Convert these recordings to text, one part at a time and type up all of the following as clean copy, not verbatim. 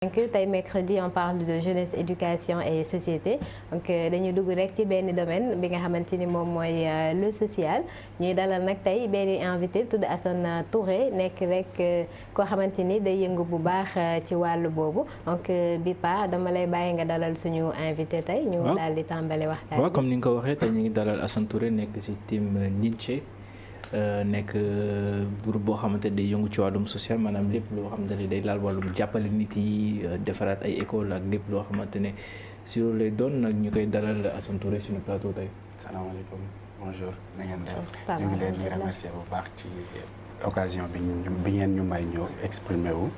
tey mercredi on parle de jeunesse, éducation et société donc dañuy dugg rek ci benn domaine bi nga xamante ni moom mooy le social ñuy dalal nag tey benn invité tudd Assane Touré nekk rek koo xamante ni day yëngu bu baax ci wàllu boobu donc bi pa dama lay bàyyi nga dalal suñu invité tey. ñu daal di tàmbali waxtaan. waaw comme ni nga ko waxee tey ñu ngi dalal Assane Touré nekk ci team Ninche. nekk groupe boo xamante ne day yëngu ci wàllum social maanaam lépp loo xamante ne day laal wàllum jàppale nit yi defaraat ay école ak lépp loo xamante ne si loolu lay doon nag ñu koy dalal Assane Touré suñu plateau tey. salaamaaleykum bonjour na ngeen def ñu ngi leen di remercier bu baax ci occasion bi ngeen ñu may ñëw exprimer wu.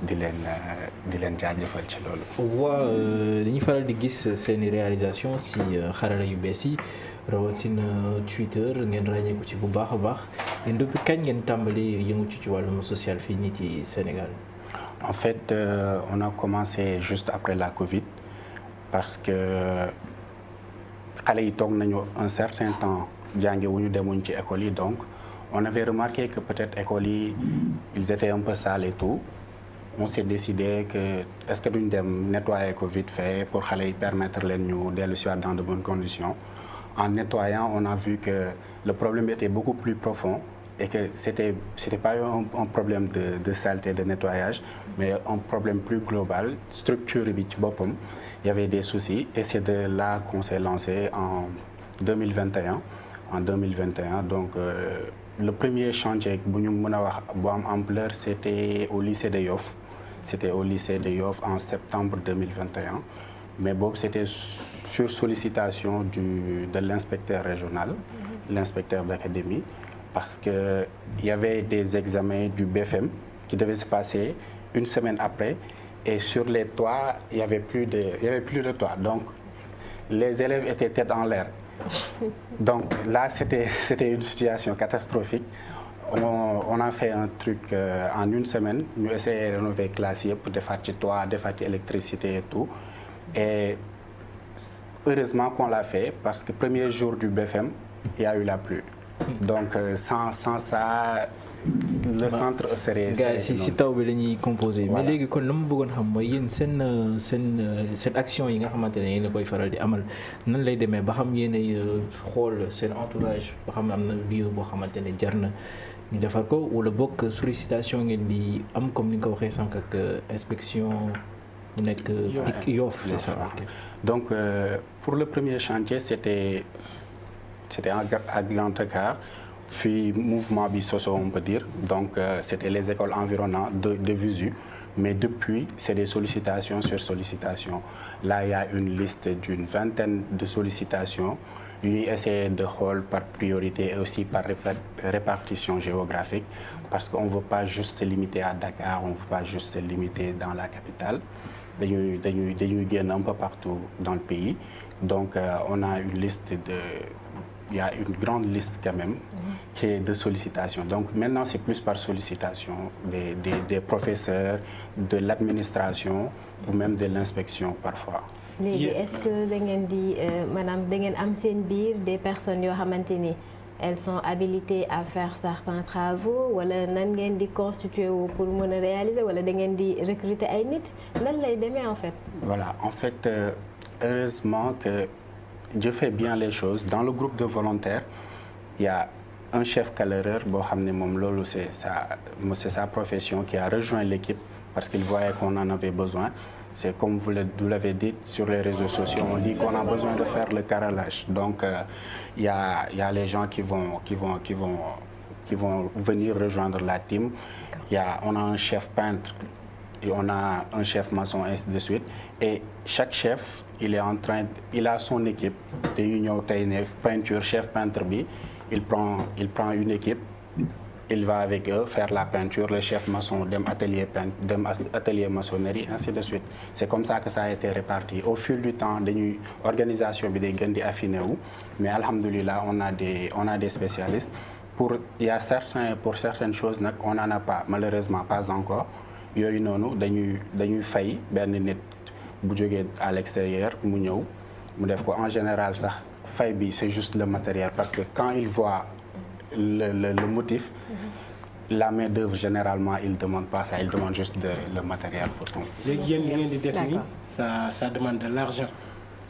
di leen jaajëfal ci loolu. waaw dañuy faral di gis seeni réalisation si xarala yu bees yi. rawatina Twitter ngeen ràññeeku ci bu baax a baax yéen depuis kañ ngeen tàmbali yëngu ci wàllum social fii nii ci Sénégal. En fait on a commencé juste après la Covid parce que xale yi toog nañu un certain temps jànge wu ñu demuñ ci école yi donc on avait remarqué que peut-être écoles yi ils étaient un peu sales et tout on s'est décidé que est-ce que duñ dem nettoyer ko vite fait pour xale yi permettre leen ñu dellu si waat dans de bonnes conditions. En nettoyant, on a vu que le problème était beaucoup plus profond et que c'était pas un problème de saleté, de nettoyage, mais un problème plus global. Structure bi ci boppam, il y avait des soucis et c'est de là qu'on s'est lancé en 2021. En 2021, donc le premier chantier bu ñu mën a wax bu am ampleur, c'était au lycée de Yoff. C'était au lycée de Yoff en septembre 2021. Mais boobu c'était sur sollicitation de l'inspecteur régional, l'inspecteur d'académie, parce que il y avait des examens du BFM qui devaient se passer une semaine après et sur les toits il y avait plus de toits, donc les élèves étaient tête en l'air. Donc là c'était une situation catastrophique. On a fait un truc en une semaine, ñu essayé de rénover classe yëpp defaat ci toit, defaat ci électricité et tout. Et heureusement qu'on l'a fait parce que premier jour du BFM il y a eu la pluie. Donc sans ça le centre serait. gars si taw bi la ñuy composé. mais léegi kon la ma bëggoon xam mooy yéen seen action yi nga xamante ne yéen la koy faral di amal nan lay demee ba xam yéen ay xool seen entourage ba xam am na lieu boo xamante ne jar na ñu defar ko wala bokk sollicitation ngeen di am comme ni nga ko waxee sànq ak inspection. nekk Yoff, c'est ça. Okay. Donc pour le premier chantier c'était à Grand Dakar puis mouvement bi soso on peut dire donc c'était les écoles environnantes de Visu mais depuis c'est des sollicitations sur sollicitation. Là il y a une liste d'une vingtaine de sollicitations yu ñuy essayer de xool par priorité et aussi par répartition géographique parce qu'on veut pas juste se limiter à Dakar, on veut pas juste se limiter dans la capitale. dañuy génn un peu partout dans le pays donc on a une liste il y a une grande liste quand même qui est de sollicitation donc maintenant c'est plus par sollicitation des professeurs de l'administration ou même de l'inspection parfois. léegi est-ce que da ngeen di maanaam da ngeen am seen biir des personnes yoo xamante ni elles sont habilitées à faire certains travaux wala nan ngeen di constituer wu pour mën a réaliser wala da ngeen di recruter ay nit nan lay demee en fait. Voilà en fait heureusement que je fais bien les choses dans le groupe de volontaires il y a un chef caloreur boo xam ne moom loolu c'est sa profession qui a rejoint l'équipe parce qu'il voyait qu'on en avait besoin. C'est comme vous l'avez dit sur les réseaux sociaux, on dit qu'on a besoin de faire le carrelage. Donc il y a les gens qui vont venir rejoindre la team. On a un chef peintre et on a un chef maçon ainsi de suite. Et chaque chef, il a son équipe. Dañuy ñëw tey ne peinture chef peintre bi, il prend une équipe. Il va avec eux faire la peinture, le chef maçon dem atelier maçonnerie ainsi de suite. C'est comme ça que ça a été réparti. Au fil du temps dañuy organisation bi day gën di affiné wu mais alhamdoulilah on a des spécialistes pour certaines choses nag on n'en a pas malheureusement pas encore yooyu noonu dañuy fay benn nit bu jógee à l'extérieur mu ñëw mu def ko en général sax fay bi c'est juste le matériel parce que quand il voit le motif la main d'œuvre généralement ils demandent pas ça, ils demandent juste le matériel pour tout. léegi yéen li ngeen di def nii ça demande de l'argent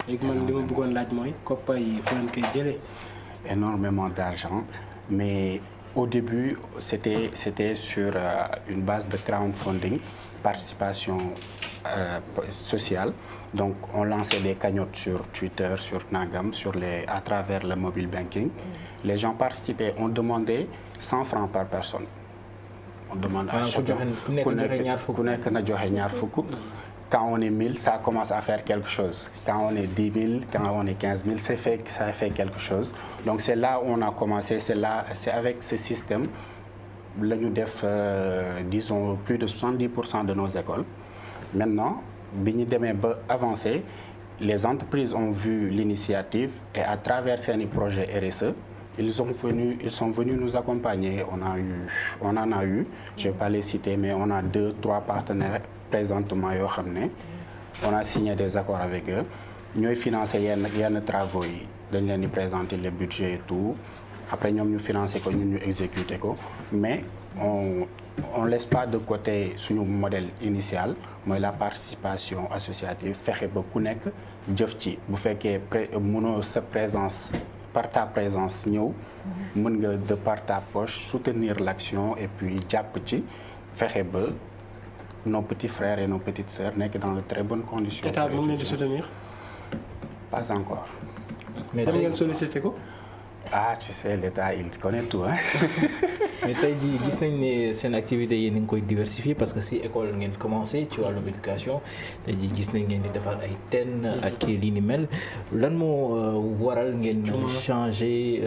léegi man li ma bëggoon laaj mooy koppar yi fa ngeen koy jëlee. Énormément d'argent, mais au début c'était sur une base de crowdfunding, participation sociale. Donc on lançait des cagnottes sur Twitter, sur Nagam, à travers le mobile banking. Les gens participaient, on demandait 100 francs par personne. On demande à chacun ku nekk na joxe ñaar fukk. Quand on est 1000, ça commence à faire quelque chose. Quand on est 10 000, quand on est 15 000, ça fait quelque chose. Donc c'est là où on a commencé, c'est avec ce système la ñu def disons plus de 70% de nos écoles. Maintenant bi ñu demee ba avancé, les entreprises ont vu l'initiative et à travers seeni projet RSE, ils sont venus nous accompagner. On en a eu, je vais pas les citer, mais on a 2-3 partenaires présentement yoo xam ne on a signé des accords avec eux ñooy financer yenn travaux yi dañ leen di présenter les budgets et tout après ñoom ñu financer ko ñun ñu exécuter ko mais on laisse pas de côté suñu modèle initial mooy la participation associative, fexe ba ku nekk jëf ci bu fekkee mënoo sa présence par ta présence ñëw mën nga de par ta poche soutenir l'action et puis jàpp ci fexe ba nos petits frères et nos petites sœurs nekk dans de très bonnes conditions. État bi mu leen di soutenir. Pas encore. mais dem ngeen sollicité ko. Ah, tu sais, l'État, il connaît tout, hein. mais tey jii gis nañ ne seen activité yi ni nga koy diversifier parce que si école ngeen commencé ci wàllum éducation tey jii gis nañ ngeen di defar ay teen ak li ni mel lan moo waral ngeen changer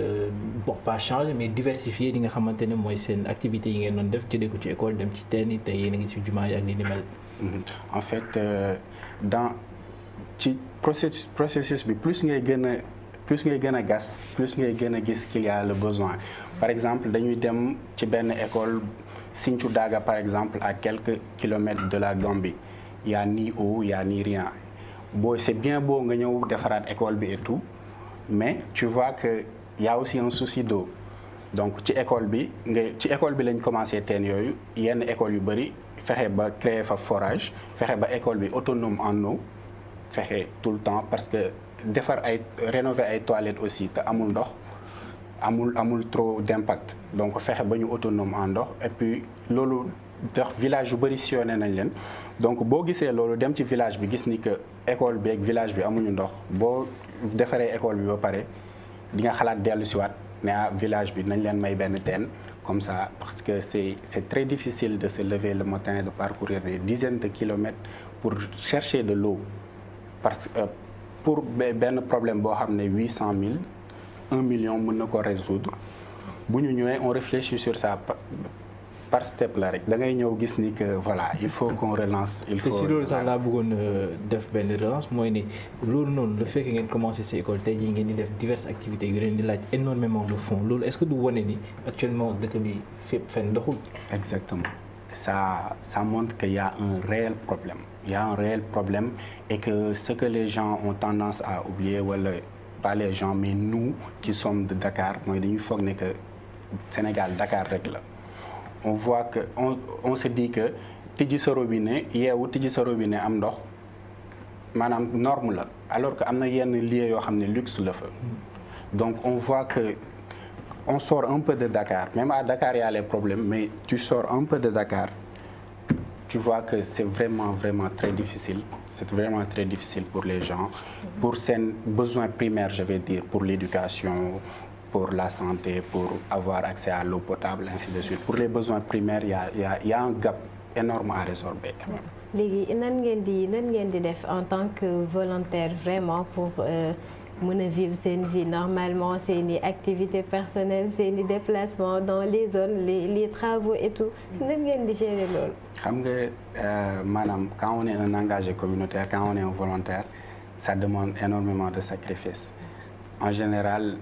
bon pas changer mais diversifier li nga xamante ne mooy seen activité yi ngeen doon def jëlee ko ci école dem ci teen yi tey yéen a ngi ci jumaa yi ak li ni mel. En fait ci processus bi plus ngay gën a gas plus ngay gën a gis qu'il y a le besoin. Par exemple dañuy dem ci benn école Sinthiou Daga par exemple à quelques kilomètres de la Gambie il y a ni eau il y a ni rien c'est bien beau nga ñëw defaraat école bi et tout mais tu vois que il y a aussi un souci d'eau. Donc ci école bi lañ commencé teen yooyu yenn école yu bari fexe ba créer fa forage fexe ba école bi autonome en eau fexe tout le temps parce que rénover ay toilettes aussi te amul ndox amul trop d'impact donc fexe ba ñu autonome en ndox et puis loolu tax village yu bëri sillonné nañ leen donc boo gisee loolu dem ci village bi gis ni que école bi ak village bi amuñu ndox boo defaree école bi ba pare di nga xalaat dellu siwaat ne village bi nañ leen may benn teen comme ça parce que c'est très difficile de se lever le matin de parcourir des dizaines de kilomètres pour chercher de l'eau parce que pour benn problème boo xam ne 800 000 1 million mën na ko résoudre bu ñu ñëwee on réfléchit sur ça par step la rek da ngay ñëw gis ni que voilà il faut qu'on relance. il faut te si loolu sax laa bëggoon def benn relance mooy ni loolu noonu le fait que ngeen commencé ci école tey jii ngeen di def diverses activités yu leen di laaj énormément de fonds loolu est-ce que du wane ni actuellement dëkk bi fépp fenn doxul. Exactement ça montre qu'il y a un réel problème. Il y a un réel problème et que ce que les gens ont tendance à oublier wala pas les gens mais nous qui sommes de Dakar mooy dañuy foog ne que Sénégal Dakar rek la on voit que on se dit que tijji sa robinet tijji sa robinet am ndox maanaam norme la alors que am na yenn lieux yoo xam ne luxe la fa donc on voit que on sort un peu de Dakar même à Dakar il y a les problèmes mais tu sors un peu de Dakar tu vois que c'est vraiment très difficile. C'est vraiment très difficile pour les gens, pour ses besoins primaires, je vais dire, pour l'éducation, pour la santé, pour avoir accès à l'eau potable, ainsi de suite. Pour les besoins primaires, il y a un gap énorme à résorber. léegi nan ngeen di def en tant que volontaire vraiment pour mën a vivre seen vie normalement seeni activités personnelles seeni déplacements dans les zones les travaux et tout nan ngeen di gérer loolu. xam nga maanaam quand on est un engagé communautaire quand on est un volontaire ça demande énormément de sacrifices. En général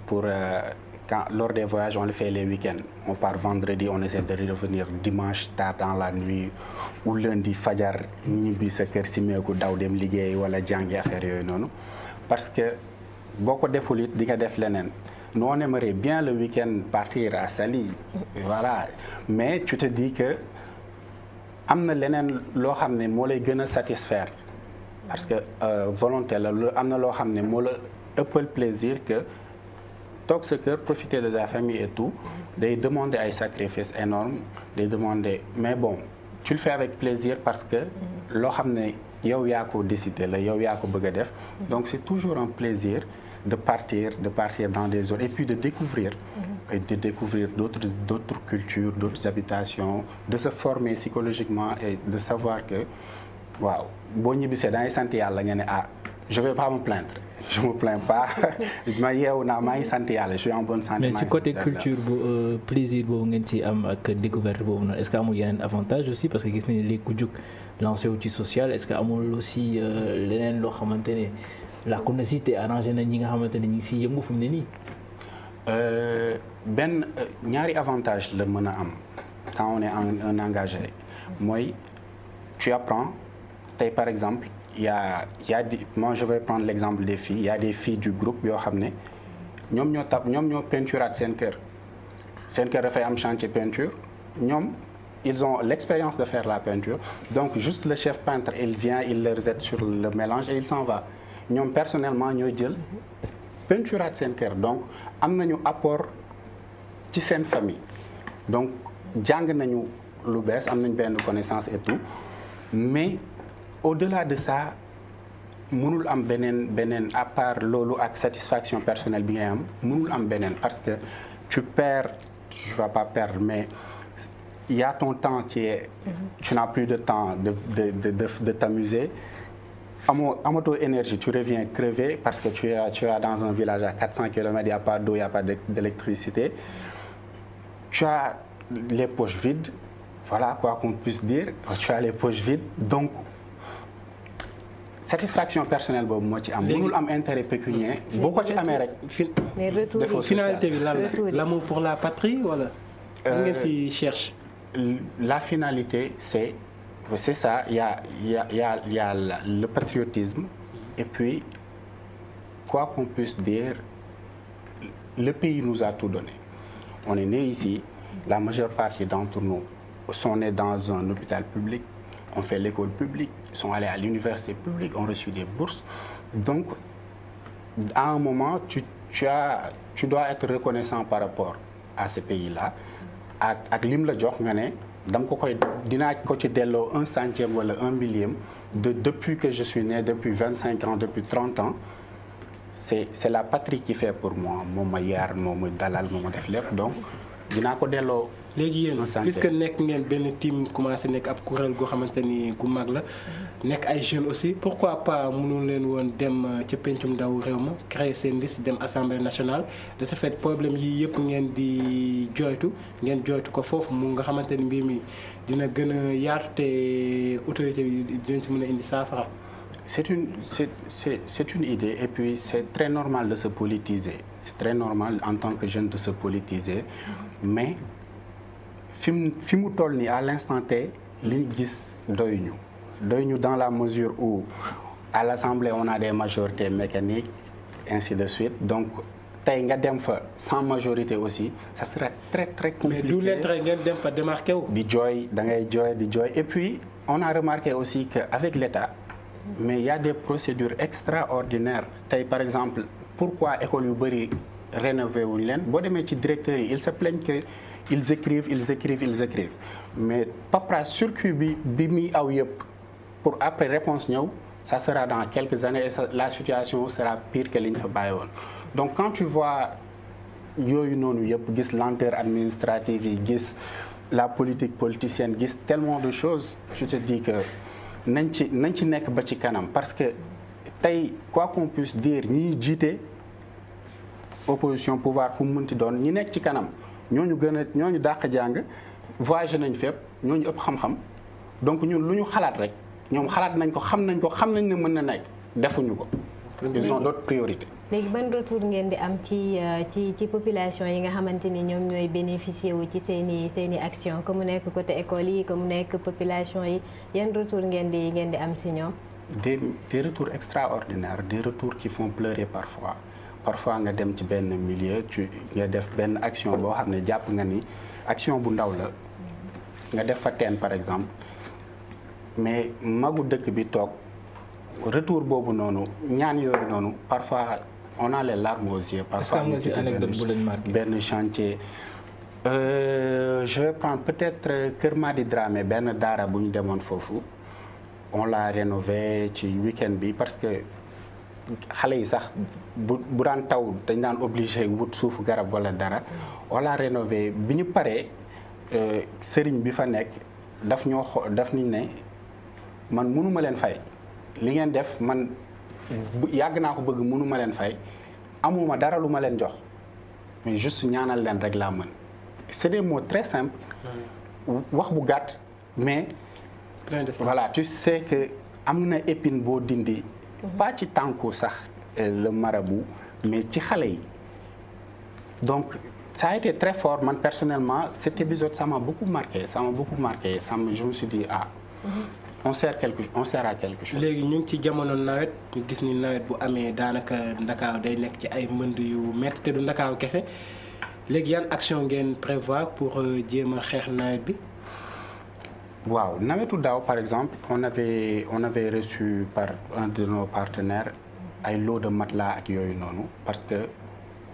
lors des voyages on le fait les week-ends on part vendredi on essaie de revenir dimanche tard dans la nuit ou lundi fajar ñibbi sa kër si meeku daw dem liggéey wala jàngi affaire yooyu noonu parce que boo ko deful it di nga def leneen nous on aimerait bien le week-end partir à Saly voilà mais tu te dis que am na leneen loo xam ne moo lay gën a satisfaire parce que volonté la am na loo xam ne moo la ëppal plaisir que toog sa kër profiter de la famille et tout day demander ay sacrifices énormes day demander mais bon tu le fais avec plaisir parce que loo xam ne yow yaa ko décider la yow yaa ko bëgg a def donc c'est toujours un plaisir de partir dans des zones et puis de découvrir d'autres cultures, d'autres habitations, de se former psychologiquement et de savoir que waaw boo ñibbisee da ngay sant yàlla nga ne je vais pas me plaindre je me plains pas ma yeewu naa maa ngi sant yàlla je suis en bonne santé. mais si côté culture bu plaisir boobu ngeen ci am ak découverte boobu noonu est-ce que amul yeneen avantage aussi parce que gis nañu léegi ku jug lancé wu ci social est-ce que amul aussi leneen loo xamante ne la communauté arrangé na ñi nga xamante ne ñi ngi siy yëngu fu mu ne nii. benn ñaari avantage la mën a am quand on est un engagé mooy tu apprends tey par exemple y a moi je vais prendre l'exemple des filles il y a des filles du groupe yoo xam ne ñoom ñoo peinturaat seen kër dafay am chantier peinture ñoom ils ont l'expérience de faire la peinture donc juste le chef peintre il vient il leur jette sur le mélange et il s'en va ñoom personnellement ñoo jël peinturaat seen kër donc am nañu apport ci seen famille donc jàng nañu lu bees am nañu benn connaissance et tout mais au-delà de ça mënul am beneen à part loolu ak satisfaction personnelle bi ngay am mënul am beneen parce que tu vas pas perdre mais il y a ton temps qui est tu n'as plus de temps de t'amuser amatoo énergie tu reviens crevé parce que tu es dans un village à 400 km il y a pas d'eau il y a pas d'électricité tu as les poches vides voilà quoi qu'on puisse dire tu as les poches vides donc satisfaction personnelle boobu moo ci am. mënul am intérêt pécuniaire boo ko ci amee rek. mais retour finalité bi lan la l'amour pour la patrie wala. ngeen fi cherche. La finalité c'est ça il y a le patriotisme et puis quoi qu'on puisse dire le pays nous a tout donné on est né ici la majeure partie d'entre nous sont nés dans un hôpital public on fait l'école publique ils sont allés à l'université publique ont reçu des bourses donc à un moment tu dois être reconnaissant par rapport à ce pays-là ak lim la jox nga ne dinaa ko ci delloo 1/100 wala 1/1000 depuis que je suis né depuis 25 ans depuis 30 ans c'est la patrie qui fait pour moi moom ma yar moom ma dalal moom ma def lépp donc dinaa ko delloo. léegi yéen puisque nekk ngeen benn team commencé nekk ab kuréel goo xamante ni gu mag la nekk ay jeunes aussi pourquoi pas mënul leen woon dem ca pencum ndaw réew ma créer seen liste dem assemblée nationale de ce fait problème yi yëpp ngeen di ngeen joytu ko foofu mu nga xamante ni mbir mi dina gën a yaatu te autorité bi dinañ si mën a indi saafara. C'est une idée et puis c'est très normal de se politiser c'est très normal en tant que jeune de se politiser mais fi mu toll nii à l'instant T li ñu gis doy ñu dans la mesure où à l'Assemblée on a des majorités mécaniques ainsi de suite donc tey nga dem fa sans majorité aussi ça sera très très compliqué. mais du leen tere ngeen dem fa démarqué wu. di jooy et puis on a remarqué aussi que avec l'État mais il y a des procédures extraordinaires tey par exemple pourquoi école yu bëri rénové wuñ leen boo demee ci directeurs yi ils se plaignent que ils écrivent mais paperasse circuit bi muy aw yëpp pour après réponse ñëw ça sera dans quelques années et la situation sera pire que li ñu fa bàyyi woon donc quand tu vois yooyu noonu yëpp gis lenteur administrative yi gis la politique politicienne gis tellement de choses tu te dis que nañ ci nekk ba ci kanam parce que tey quoi qu'on puisse dire ñiy jiite opposition pouvoir fu mu mënti doon ñi nekk ci kanam ñooñu dàq jàng voyagé nañ fépp ñooñu ëpp xam-xam donc ñun lu ñu xalaat rek ñoom xalaat nañ ko xam nañ ne mën na nekk defuñu ko. ils ont d'autres priorités. léegi ban retour ngeen di am ci population yi nga xamante ni ñoom ñooy bénéficier wu ci seeni action que mu nekk côté école yi que mu nekk population yi yan retour ngeen di am si ñoom. des retours extraordinaires des retours qui font pleurer parfois parfois nga dem ci benn milieu nga def benn action boo xam ne jàpp nga ni action bu ndaw la nga def fa teen par exemple mais magu dëkk bi toog retour boobu noonu ñaan yooyu noonu parfois on a les larmes aux yeux. parfois nga ci anecdote bu leen marqué benn chantier. Je vais prendre peut-être Kër Madi Dramé benn daara bu ñu demoon foofu on l'a rénové ci week-end bi parce que xale yi sax bu daan taw dañ daan obligé wut suufu garab wala dara on l'a rénové bi ñu paree sëriñ bi fa nekk daf ñu ne man mënuma leen fay li ngeen def man yàgg naa ko bëgg mënuma leen fay amuma dara lu ma leen jox mais juste ñaanal leen rek laa mën. C'est des mots très simples wax bu gàtt mais voilà tu sais que am na épine boo dindi pas ci tànku sax le marabout mais ci xale yi donc ça a été très fort man personnellement cet épisode ça m'a beaucoup marqué je me suis dit on sert à quelque chose. léegi ñu ngi ci jamono nawet ñu gis ni nawet bu amee daanaka Ndakaaru day nekk ci ay mbënd yu métti te du Ndakaaru kese léegi yan action ngeen prévoir pour jéem a xeex nawet bi. waaw nawetu daaw par exemple on avait reçu par un de nos partenaires ay lot de matelas ak yooyu noonu parce que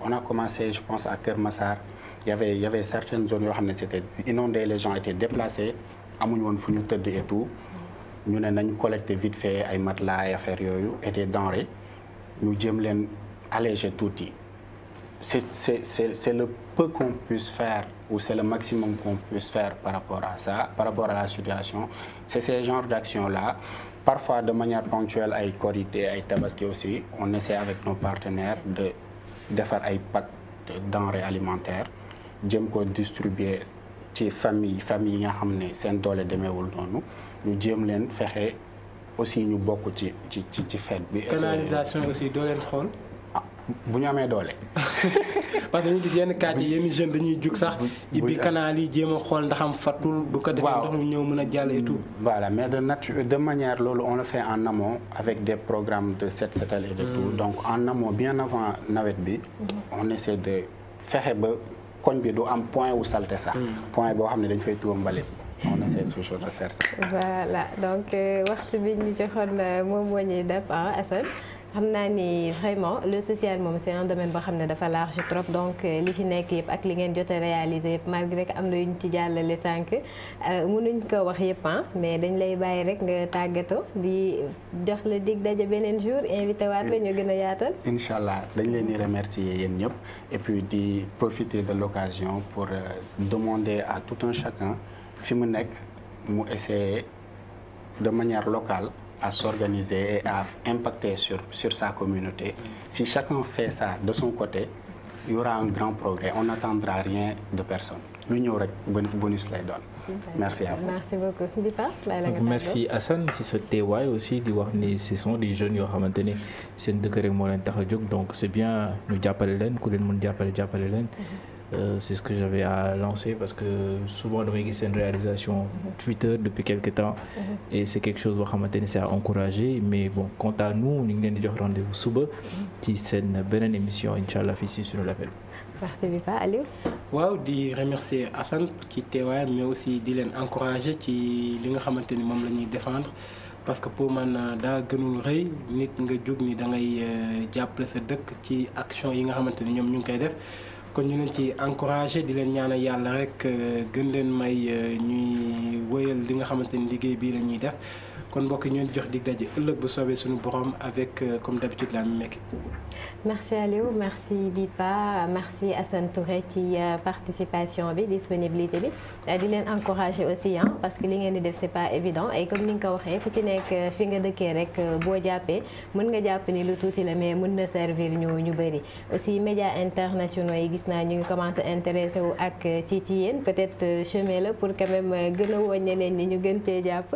on a commencé je pense à Kër Massar il y avait certaines zones yoo xam ne c'était inondé les gens étaient déplacés amuñu woon fu ñu tëdd et tout ñu ne nañ collecter vite fait ay matelas ay affaires yooyu et des denrées ñu jéem leen alléger tuuti. C'est le peu qu'on puisse faire ou c'est le maximum qu'on puisse faire par rapport à ça, par rapport à la situation. C'est ces genres d'actions-là. Parfois, de manière ponctuelle, ay Korité, ay Tabaski aussi, on essaie avec nos partenaires de faire ay packs de denrées alimentaires, jëm ko distribuer ci famille yi nga xam ne seen doole demeewul noonu ñu jéem leen fexe aussi ñu bokk ci fête bi. canalisation aussi doo leen xool. bu ñu amee doole. parce que dañuy gis yenn quartier yenn jeunes dañuy jug sax. ibbi canal yi jéem a xool ndax am fattul. bu ko defee ndox mi ñëw mën a jàll et tout. voilà mais de manière loolu on le fait en amont avec des programmes de set setal et de tout. donc en amont bien avant nawet bi. on essaie de fexe ba koñ bi du am point wu salte sax. point boo xam ne dañ fay tuur mbalit. on essaie toujours de faire ça. voilà donc waxtu bi ñu joxoon moom moo ñuy def Assane. xam naa ni vraiment le social moom c'est un domaine boo xam ne dafa large trop donc li ci nekk yëpp ak li ngeen jot a réaliser yëpp malgré que am na yu ñu ci jàllale sànq mënuñ ko wax yëpp mais dañ lay bàyyi rek nga tàggatoo di jox la dig daje beneen jour invité waat la ñu gën a yaatal. incha allah dañ leen di remercier yéen ñëpp et puis di profiter de l'occasion pour demander à tout un chacun fi mu nekk mu essayer de manière locale. À s'organiser et à impacter sur sa communauté. Si chacun fait ça de son côté, il y aura un grand progrès. On n'attendra rien de personne. Lu ñëw rek bonus lay doon. Merci à vous. Merci beaucoup. Dipa, merci Assane si sa teewaay aussi di wax ni ce sont des jeunes yoo xamante ni seen dëkk rek moo leen tax a jóg donc c'est bien ñu jàppale leen ku leen mën jàppale leen. C'est ce que j'avais à lancer parce que souvent damay gis seen réalisation Twitter depuis quelque temps et c'est quelque chose boo xamante ni c'est à encourager mais bon quant à nous ñu ngi leen di jox rendez-vous suba ci seen beneen émission incha allah fii si Sunu Label. merci Bipa Aliou. waaw di remercier Assane ci teewaayam mais aussi di leen encourager ci li nga xamante ni moom la ñuy défendre parce que pour man daa gënul rëy nit nga jóg ni da ngay jàppale sa dëkk ci action yi nga xamante ni ñoom ñu ngi koy def. kon ñu leen ci encouragé di leen ñaanal yàlla rek gën leen may ñuy wëyal li nga xamante ni liggéey bii la ñuy def kon mbokk ñu jox dig daje ëllëg bu soobee suñu borom avec comme d'habitude la même équipe. merci Aliou merci Bipa merci Assane Touré ci participation bi disponibilité bi di leen encourager aussi parce que li ngeen di def c'est pas évident et comme ni nga ko waxee ku ci nekk fi nga dëkkee rek boo jàppee mën nga jàpp ni lu tuuti la mais mën na servir ñu bëri aussi médias internationaux yi gis naa ñu ngi commencé intéressé wu ak ci yéen peut-être chemin la pour quand même gën a woon ñeneen ñi ñu gën cee jàpp.